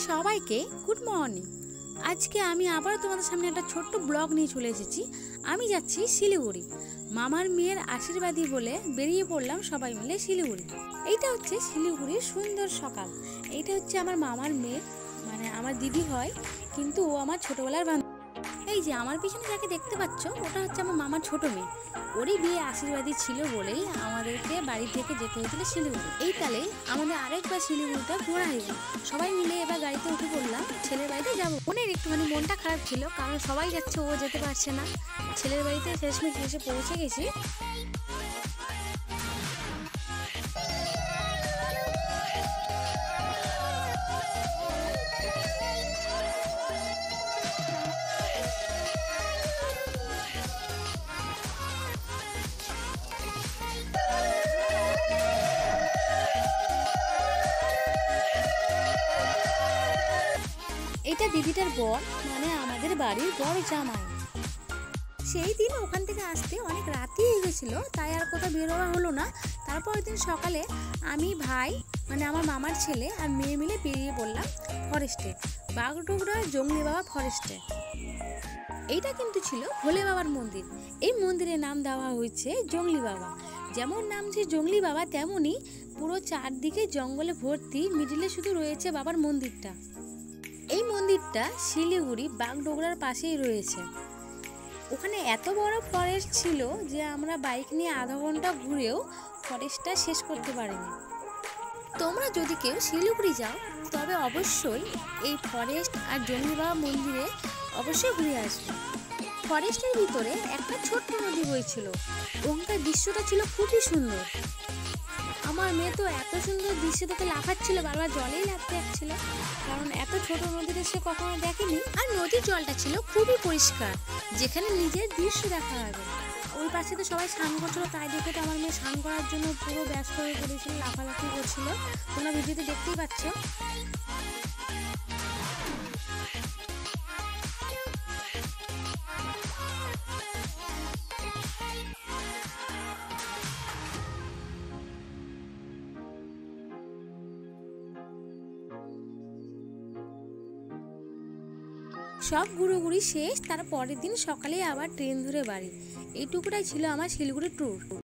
সবাইকে good morning. আজকে আমি আবার তোমাদের সামনে একটা ছোট্ট ব্লগ নিয়ে চলে এসেছি। আমি যাচ্ছি শিলিগুড়ি, মামার মেয়ের আশীর্বাদী বলে বেরিয়ে পড়লাম সবাই মিলে শিলিগুড়ি। এইটা হচ্ছে শিলিগুড়ির সুন্দর সকাল। এইটা হচ্ছে আমার মামার মেয়ে, মানে আমার দিদি হয়, কিন্তু ও আমার ছোটবেলার বান্ধবী। এই যে আমার পিছনে যাকে দেখতে পাচ্ছ, ওটা হচ্ছে আমার মামার ছোট মেয়ে। ওরই বিয়ে আশীর্বাদী ছিল বলেই আমাদেরকে বাড়ি থেকে যেতে হয়েছিল শিলিগুড়ি। এই তালে আমাদের আরেকবার শিলিগুড়িটা ঘোরা হয়েছে। সবাই মিলে এবার গাড়িতে উঠে পড়লাম, ছেলের বাড়িতে যাবো। বোনের একটুখানি মনটা খারাপ ছিল, কারণ সবাই যাচ্ছে, ও যেতে পারছে না। ছেলের বাড়িতে শেষমেশ এসে পৌঁছে গেছি। এটা দিদিটার বর, মানে আমাদের বাড়ির বড় জামাই। সেই দিন ওখান থেকে আসতে অনেক রাতই হয়ে গেছিলো, তাই আর কোথাও বের হওয়া হলো না। তারপর দিন সকালে আমি, ভাই, মানে আমার মামার ছেলে আর মেয়ে মিলে বেরিয়ে পড়লাম ফরেস্টে, বাগডোগরা জংলি বাবা ফরেস্টে। এইটা কিন্তু ছিল ভোলে বাবার মন্দির। এই মন্দিরের নাম দেওয়া হয়েছে জংলি বাবা। যেমন নাম যে জংলি বাবা, তেমনই পুরো চারদিকে জঙ্গলে ভর্তি, মিডিলে শুধু রয়েছে বাবার মন্দিরটা। এই মন্দিরটা শিলিগুড়ি বাগডোগরার পাশেই রয়েছে। ওখানে এত বড় ফরেস্ট ছিল যে আমরা বাইক নিয়ে আধা ঘন্টা ঘুরেও ফরেস্টটা শেষ করতে পারিনি। তোমরা যদি কেউ শিলিগুড়ি যাও, তবে অবশ্যই এই ফরেস্ট আর জংলি বাবা মন্দিরে অবশ্যই ঘুরে আসবে। ফরেস্টের ভিতরে একটা ছোট্ট নদী বইছিল, ওখানকার দৃশ্যটা ছিল খুবই সুন্দর। আমার মেয়ে তো এত সুন্দর দৃশ্য দেখে লাফাচ্ছিল, বারবার জলেই লাফতে যাচ্ছিল, কারণ এত ছোট নদীতে সে কখনো দেখেনি। আর নদীর জলটা ছিল খুবই পরিষ্কার, যেখানে নিজের দৃশ্য দেখা যাবে। ওই পাশে তো সবাই স্নান করছিল, তাই দেখে তো আমার মেয়ে স্নান করার জন্য পুরো ব্যস্ত হয়ে পড়েছিল, লাফালাফি করছিল। তোমরা ভিডিওতে দেখতেই পাচ্ছ। সব ঘুরোঘুরি শেষ, তার পরের দিন সকালে আবার ট্রেন ধরে বাড়ি। এইটুকুটাই ছিল আমার শিলিগুড়ি ট্যুর।